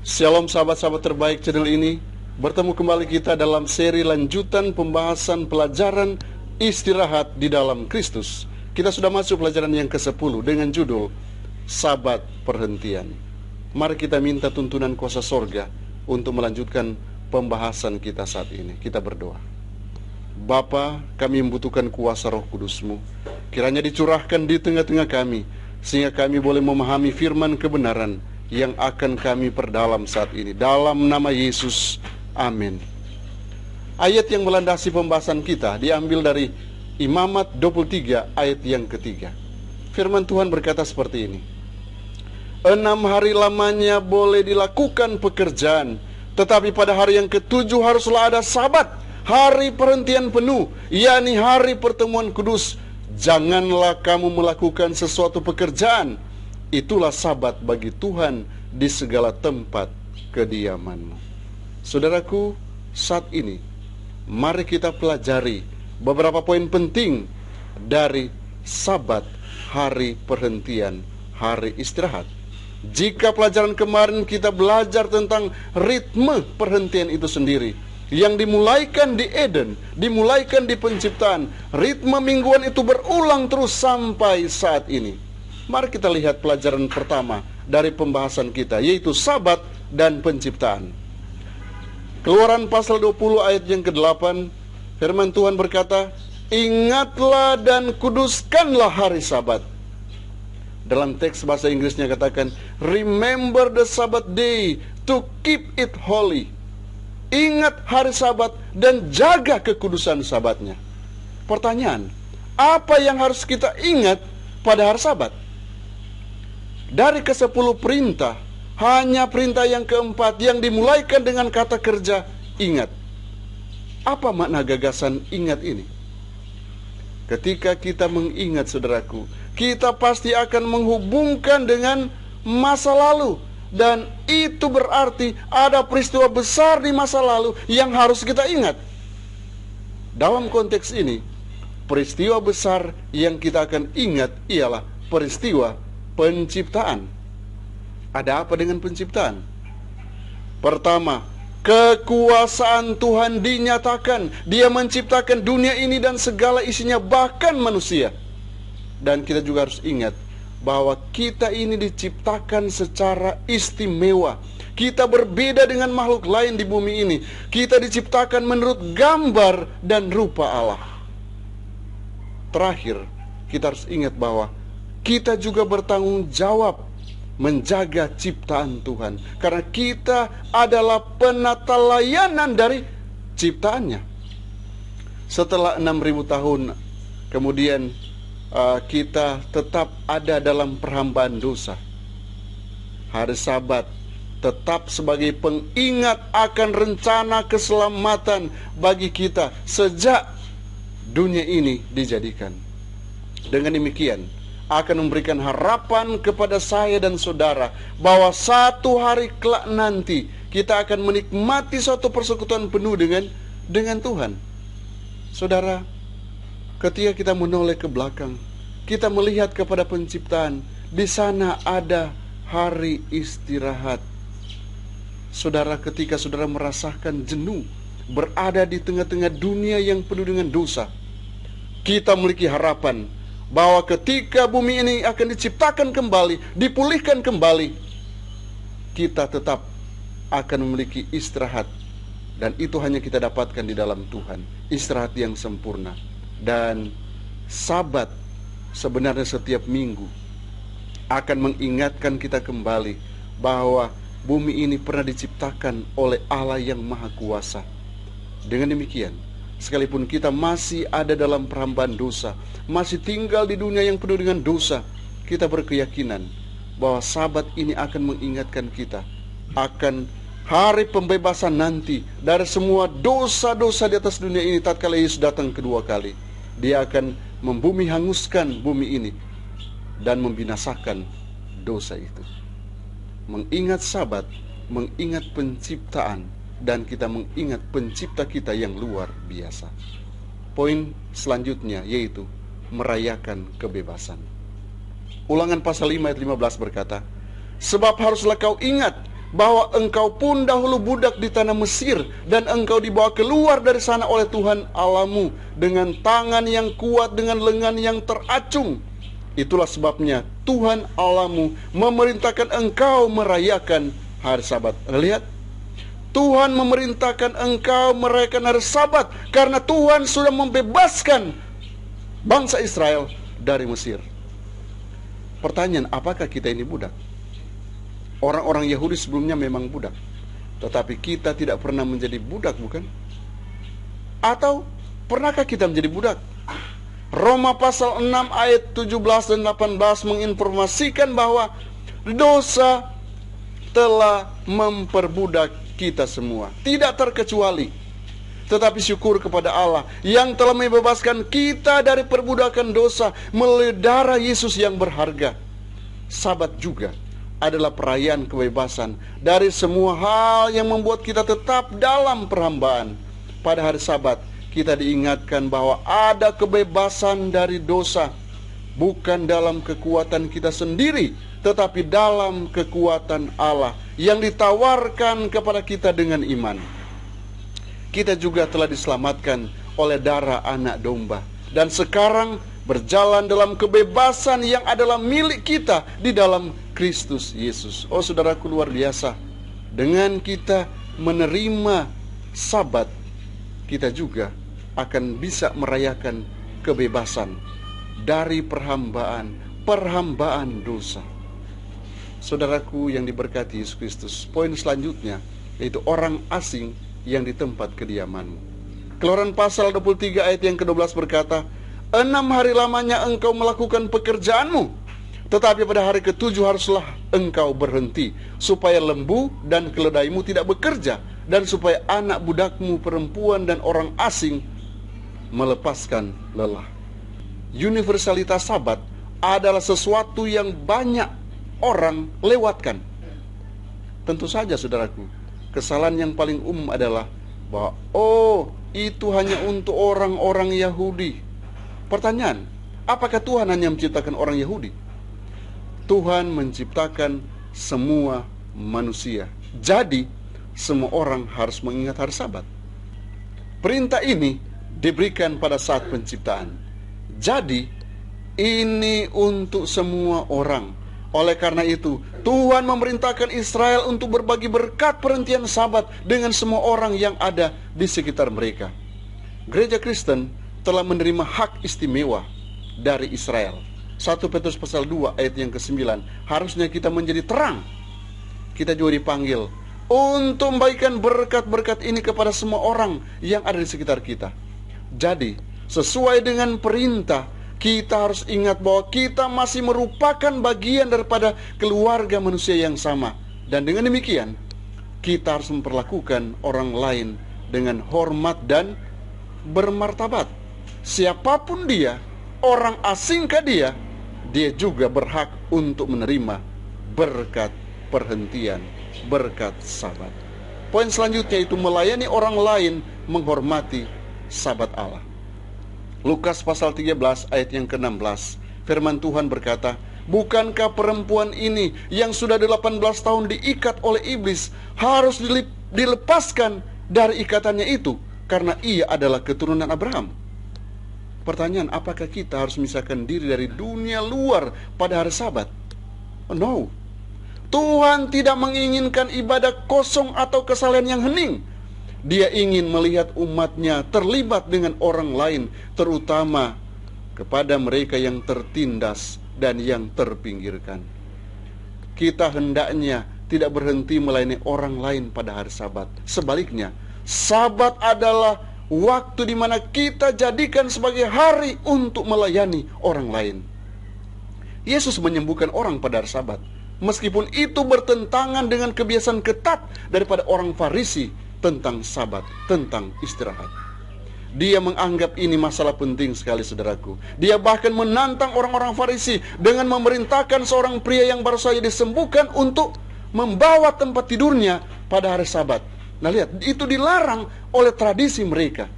Shalom sahabat-sahabat terbaik channel ini. Bertemu kembali kita dalam seri lanjutan pembahasan pelajaran istirahat di dalam Kristus. Kita sudah masuk pelajaran yang ke-10 dengan judul Sabat Perhentian. Mari kita minta tuntunan kuasa sorga untuk melanjutkan pembahasan kita saat ini. Kita berdoa. Bapa, kami membutuhkan kuasa Roh Kudus-Mu. Kiranya dicurahkan di tengah-tengah kami, sehingga kami boleh memahami firman kebenaran yang akan kami perdalam saat ini. Dalam nama Yesus, amin. Ayat yang melandasi pembahasan kita diambil dari Imamat 23 ayat yang ketiga. Firman Tuhan berkata seperti ini. 6 hari lamanya boleh dilakukan pekerjaan, tetapi pada hari yang ke-7 haruslah ada sabat, hari perhentian penuh, yakni hari pertemuan kudus. Janganlah kamu melakukan sesuatu pekerjaan. Itulah sabat bagi Tuhan di segala tempat kediamanmu. Saudaraku, saat ini mari kita pelajari beberapa poin penting dari sabat, hari perhentian, hari istirahat. Jika pelajaran kemarin kita belajar tentang ritme perhentian itu sendiri, yang dimulaikan di Eden, dimulaikan di penciptaan, ritme mingguan itu berulang terus sampai saat ini. Mari kita lihat pelajaran pertama dari pembahasan kita, yaitu sabat dan penciptaan. Keluaran pasal 20 ayat yang ke-8, firman Tuhan berkata, ingatlah dan kuduskanlah hari sabat. Dalam teks bahasa Inggrisnya katakan, remember the Sabbath day to keep it holy. Ingat hari sabat dan jaga kekudusan sabatnya. Pertanyaan, apa yang harus kita ingat pada hari sabat? Dari ke-10 perintah, hanya perintah yang keempat yang dimulaikan dengan kata kerja ingat. Apa makna gagasan ingat ini? Ketika kita mengingat, saudaraku, kita pasti akan menghubungkan dengan masa lalu. Dan itu berarti ada peristiwa besar di masa lalu yang harus kita ingat. Dalam konteks ini, peristiwa besar yang kita akan ingat ialah peristiwa penciptaan. Ada apa dengan penciptaan? Pertama, kekuasaan Tuhan dinyatakan. Dia menciptakan dunia ini dan segala isinya, bahkan manusia. Dan kita juga harus ingat bahwa kita ini diciptakan secara istimewa. Kita berbeda dengan makhluk lain di bumi ini. Kita diciptakan menurut gambar dan rupa Allah. Terakhir, kita harus ingat bahwa kita juga bertanggung jawab menjaga ciptaan Tuhan, karena kita adalah penata layanan dari ciptaannya. Setelah 6.000 tahun kemudian kita tetap ada dalam perhambaan dosa. Hari Sabat tetap sebagai pengingat akan rencana keselamatan bagi kita sejak dunia ini dijadikan. Dengan demikian akan memberikan harapan kepada saya dan saudara bahwa satu hari kelak nanti kita akan menikmati suatu persekutuan penuh dengan Tuhan. Saudara, ketika kita menoleh ke belakang, kita melihat kepada penciptaan, di sana ada hari istirahat. Saudara, ketika saudara merasakan jenuh berada di tengah-tengah dunia yang penuh dengan dosa, kita memiliki harapan bahwa ketika bumi ini akan diciptakan kembali, dipulihkan kembali, kita tetap akan memiliki istirahat. Dan itu hanya kita dapatkan di dalam Tuhan, istirahat yang sempurna. Dan sabat sebenarnya setiap minggu akan mengingatkan kita kembali bahwa bumi ini pernah diciptakan oleh Allah yang Maha Kuasa. Dengan demikian, sekalipun kita masih ada dalam perhambaan dosa, masih tinggal di dunia yang penuh dengan dosa, kita berkeyakinan bahwa sabat ini akan mengingatkan kita akan hari pembebasan nanti dari semua dosa-dosa di atas dunia ini tatkala Yesus datang kedua kali. Dia akan membumi hanguskan bumi ini dan membinasakan dosa itu. Mengingat sabat, mengingat penciptaan, dan kita mengingat pencipta kita yang luar biasa. Poin selanjutnya yaitu merayakan kebebasan. Ulangan pasal 5 ayat 15 berkata, sebab haruslah kau ingat bahwa engkau pun dahulu budak di tanah Mesir, dan engkau dibawa keluar dari sana oleh Tuhan Allahmu dengan tangan yang kuat, dengan lengan yang teracung. Itulah sebabnya Tuhan Allahmu memerintahkan engkau merayakan hari Sabat. Lihat, Tuhan memerintahkan engkau merayakan hari Sabat karena Tuhan sudah membebaskan bangsa Israel dari Mesir. Pertanyaan, apakah kita ini budak? Orang-orang Yahudi sebelumnya memang budak, tetapi kita tidak pernah menjadi budak, bukan? Atau pernahkah kita menjadi budak? Roma pasal 6 ayat 17 dan 18 menginformasikan bahwa dosa telah memperbudak kita semua, tidak terkecuali. Tetapi syukur kepada Allah yang telah membebaskan kita dari perbudakan dosa melalui darah Yesus yang berharga. Sabat juga adalah perayaan kebebasan dari semua hal yang membuat kita tetap dalam perhambaan. Pada hari Sabat kita diingatkan bahwa ada kebebasan dari dosa, bukan dalam kekuatan kita sendiri, tetapi dalam kekuatan Allah yang ditawarkan kepada kita dengan iman. Kita juga telah diselamatkan oleh darah anak domba, dan sekarang berjalan dalam kebebasan yang adalah milik kita di dalam Kristus Yesus. Oh saudaraku, luar biasa. Dengan kita menerima Sabat, kita juga akan bisa merayakan kebebasan dari perhambaan dosa. Saudaraku yang diberkati Yesus Kristus, poin selanjutnya yaitu orang asing yang di tempat kediamanmu. Keluaran pasal 23 ayat yang ke-12 berkata, 6 hari lamanya engkau melakukan pekerjaanmu, tetapi pada hari ke-7 haruslah engkau berhenti, supaya lembu dan keledaimu tidak bekerja, dan supaya anak budakmu perempuan dan orang asing melepaskan lelah. Universalitas Sabat adalah sesuatu yang banyak orang lewatkan. Tentu saja saudaraku, kesalahan yang paling umum adalah bahwa itu hanya untuk orang-orang Yahudi. Pertanyaan, apakah Tuhan hanya menciptakan orang Yahudi? Tuhan menciptakan semua manusia. Jadi semua orang harus mengingat hari Sabat. Perintah ini diberikan pada saat penciptaan. Jadi ini untuk semua orang. Oleh karena itu Tuhan memerintahkan Israel untuk berbagi berkat perhentian Sabat dengan semua orang yang ada di sekitar mereka. Gereja Kristen telah menerima hak istimewa dari Israel. 1 Petrus pasal 2 ayat yang ke-9. Harusnya kita menjadi terang. Kita juga dipanggil untuk membagikan berkat-berkat ini kepada semua orang yang ada di sekitar kita. Jadi sesuai dengan perintah, kita harus ingat bahwa kita masih merupakan bagian daripada keluarga manusia yang sama. Dan dengan demikian kita harus memperlakukan orang lain dengan hormat dan bermartabat. Siapapun dia, orang asingkah dia juga berhak untuk menerima berkat perhentian, berkat Sabat. Poin selanjutnya itu melayani orang lain, menghormati Sabat Allah. Lukas pasal 13 ayat yang ke-16, firman Tuhan berkata, bukankah perempuan ini yang sudah 18 tahun diikat oleh iblis harus dilepaskan dari ikatannya itu, karena ia adalah keturunan Abraham? Pertanyaan, apakah kita harus memisahkan diri dari dunia luar pada hari Sabat? No. Tuhan tidak menginginkan ibadah kosong atau kesalehan yang hening. Dia ingin melihat umatnya terlibat dengan orang lain, terutama kepada mereka yang tertindas dan yang terpinggirkan. Kita hendaknya tidak berhenti melayani orang lain pada hari Sabat. Sebaliknya, Sabat adalah waktu di mana kita jadikan sebagai hari untuk melayani orang lain. Yesus menyembuhkan orang pada hari Sabat, meskipun itu bertentangan dengan kebiasaan ketat daripada orang Farisi tentang Sabat, tentang istirahat. Dia menganggap ini masalah penting sekali, saudaraku. Dia bahkan menantang orang-orang Farisi dengan memerintahkan seorang pria yang baru saja disembuhkan untuk membawa tempat tidurnya pada hari Sabat. Nah lihat, itu dilarang oleh tradisi mereka.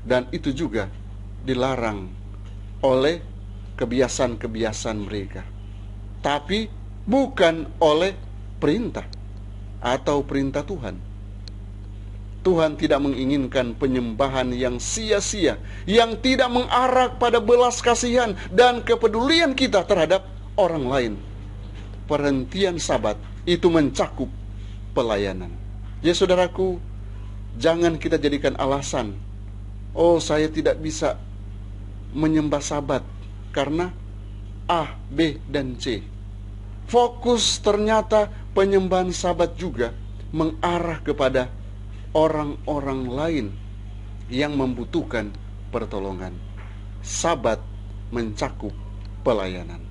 Dan itu juga dilarang oleh kebiasaan-kebiasaan mereka. Tapi bukan oleh perintah. atau perintah Tuhan. Tuhan tidak menginginkan penyembahan yang sia-sia, yang tidak mengarah pada belas kasihan dan kepedulian kita terhadap orang lain. Perhentian Sabat itu mencakup pelayanan. Ya saudaraku, jangan kita jadikan alasan, oh saya tidak bisa menyembah Sabat karena A, B, dan C. Fokus ternyata penyembahan Sabat juga mengarah kepada orang-orang lain yang membutuhkan pertolongan. Sabat mencakup pelayanan.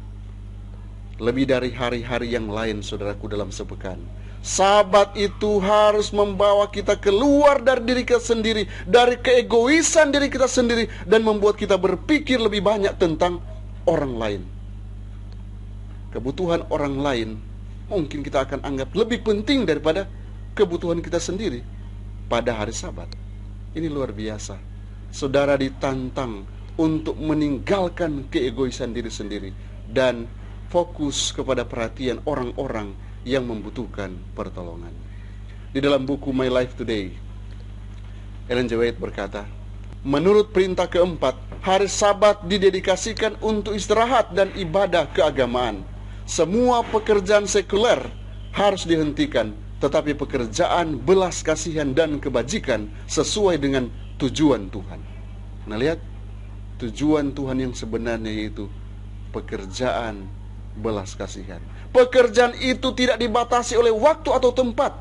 Lebih dari hari-hari yang lain, saudaraku, dalam sepekan. Sabat itu harus membawa kita keluar dari diri kita sendiri, dari keegoisan diri kita sendiri, dan membuat kita berpikir lebih banyak tentang orang lain. Kebutuhan orang lain mungkin kita akan anggap lebih penting daripada kebutuhan kita sendiri pada hari Sabat. Ini luar biasa. Saudara ditantang untuk meninggalkan keegoisan diri sendiri dan fokus kepada perhatian orang-orang yang membutuhkan pertolongan. Di dalam buku My Life Today, Ellen G. White berkata, menurut perintah keempat, hari Sabat didedikasikan untuk istirahat dan ibadah keagamaan. Semua pekerjaan sekuler harus dihentikan, tetapi pekerjaan belas kasihan dan kebajikan sesuai dengan tujuan Tuhan. Nah, lihat, tujuan Tuhan yang sebenarnya yaitu pekerjaan belas kasihan. Pekerjaan itu tidak dibatasi oleh waktu atau tempat.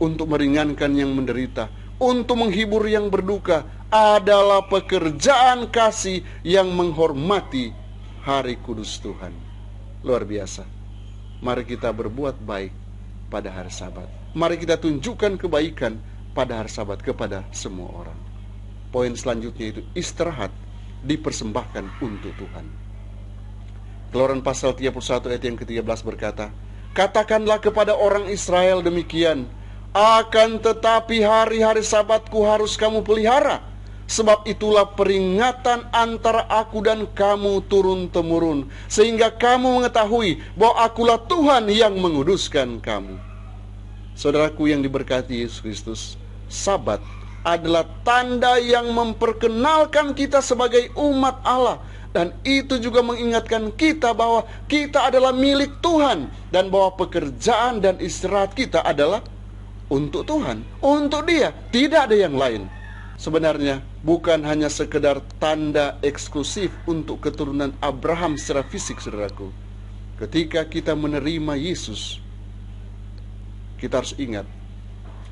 Untuk meringankan yang menderita, untuk menghibur yang berduka, adalah pekerjaan kasih yang menghormati hari kudus Tuhan. Luar biasa. Mari kita berbuat baik pada hari Sabat. Mari kita tunjukkan kebaikan pada hari Sabat kepada semua orang. Poin selanjutnya itu istirahat dipersembahkan untuk Tuhan. Keluaran pasal 31 ayat yang ke-13 berkata, katakanlah kepada orang Israel demikian, akan tetapi hari-hari Sabatku harus kamu pelihara, sebab itulah peringatan antara aku dan kamu turun-temurun, sehingga kamu mengetahui bahwa akulah Tuhan yang menguduskan kamu. Saudaraku yang diberkati Yesus Kristus, Sabat adalah tanda yang memperkenalkan kita sebagai umat Allah. Dan itu juga mengingatkan kita bahwa kita adalah milik Tuhan, dan bahwa pekerjaan dan istirahat kita adalah untuk Tuhan, untuk Dia, tidak ada yang lain. Sebenarnya bukan hanya sekedar tanda eksklusif untuk keturunan Abraham secara fisik, saudaraku. Ketika kita menerima Yesus, kita harus ingat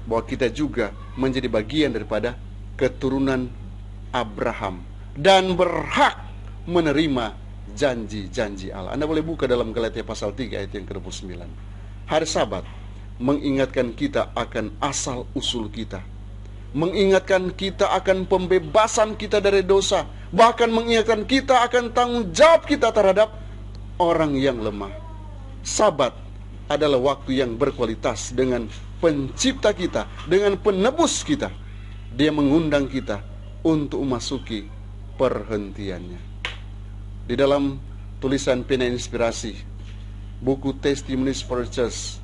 bahwa kita juga menjadi bagian daripada keturunan Abraham dan berhak menerima janji-janji Allah. Anda boleh buka dalam Galatia pasal 3 ayat yang ke-29. Hari Sabat mengingatkan kita akan asal usul kita, mengingatkan kita akan pembebasan kita dari dosa, bahkan mengingatkan kita akan tanggung jawab kita terhadap orang yang lemah. Sabat adalah waktu yang berkualitas dengan pencipta kita, dengan penebus kita. Dia mengundang kita untuk memasuki perhentiannya. Di dalam tulisan pena inspirasi, buku Testimonies for the Church,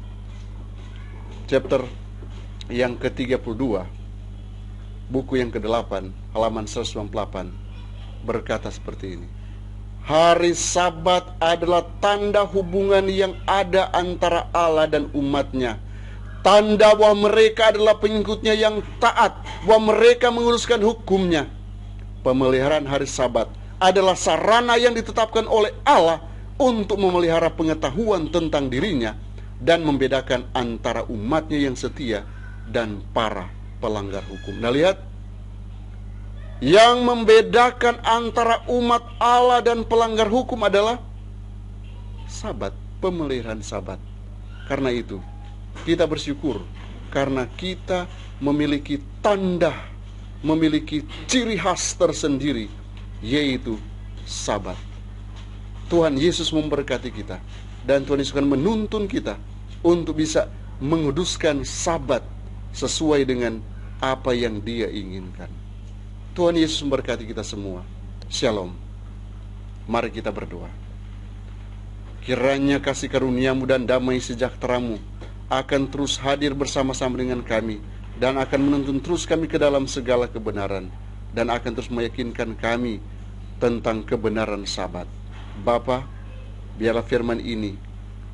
chapter yang ke-32, buku yang ke-8, halaman 198, berkata seperti ini. Hari Sabat adalah tanda hubungan yang ada antara Allah dan umatnya. Tanda bahwa mereka adalah pengikutnya yang taat, bahwa mereka menguruskan hukumnya. Pemeliharaan hari Sabat adalah sarana yang ditetapkan oleh Allah untuk memelihara pengetahuan tentang dirinya dan membedakan antara umatnya yang setia dan para pelanggar hukum. Nah, lihat, yang membedakan antara umat Allah dan pelanggar hukum adalah Sabat, pemeliharaan Sabat. Karena itu kita bersyukur karena kita memiliki tanda, memiliki ciri khas tersendiri, yaitu Sabat. Tuhan Yesus memberkati kita, dan Tuhan Yesus akan menuntun kita untuk bisa menguduskan Sabat sesuai dengan apa yang Dia inginkan. Tuhan Yesus memberkati kita semua. Shalom. Mari kita berdoa. Kiranya kasih karuniamu dan damai sejahteramu akan terus hadir bersama-sama dengan kami, dan akan menuntun terus kami ke dalam segala kebenaran, dan akan terus meyakinkan kami tentang kebenaran Sabat. Bapa, biarlah firman ini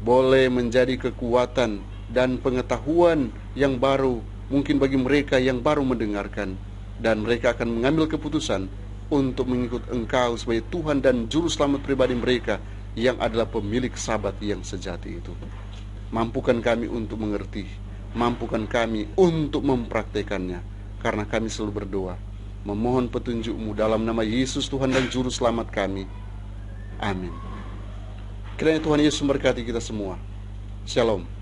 boleh menjadi kekuatan dan pengetahuan yang baru, mungkin bagi mereka yang baru mendengarkan, dan mereka akan mengambil keputusan untuk mengikut Engkau sebagai Tuhan dan Juru Selamat pribadi mereka, yang adalah pemilik Sabat yang sejati itu. Mampukan kami untuk mengerti, mampukan kami untuk mempraktekannya, karena kami selalu berdoa, memohon petunjuk-Mu dalam nama Yesus Tuhan dan Juru Selamat kami. Amin. Kiranya Tuhan Yesus memberkati kita semua. Shalom.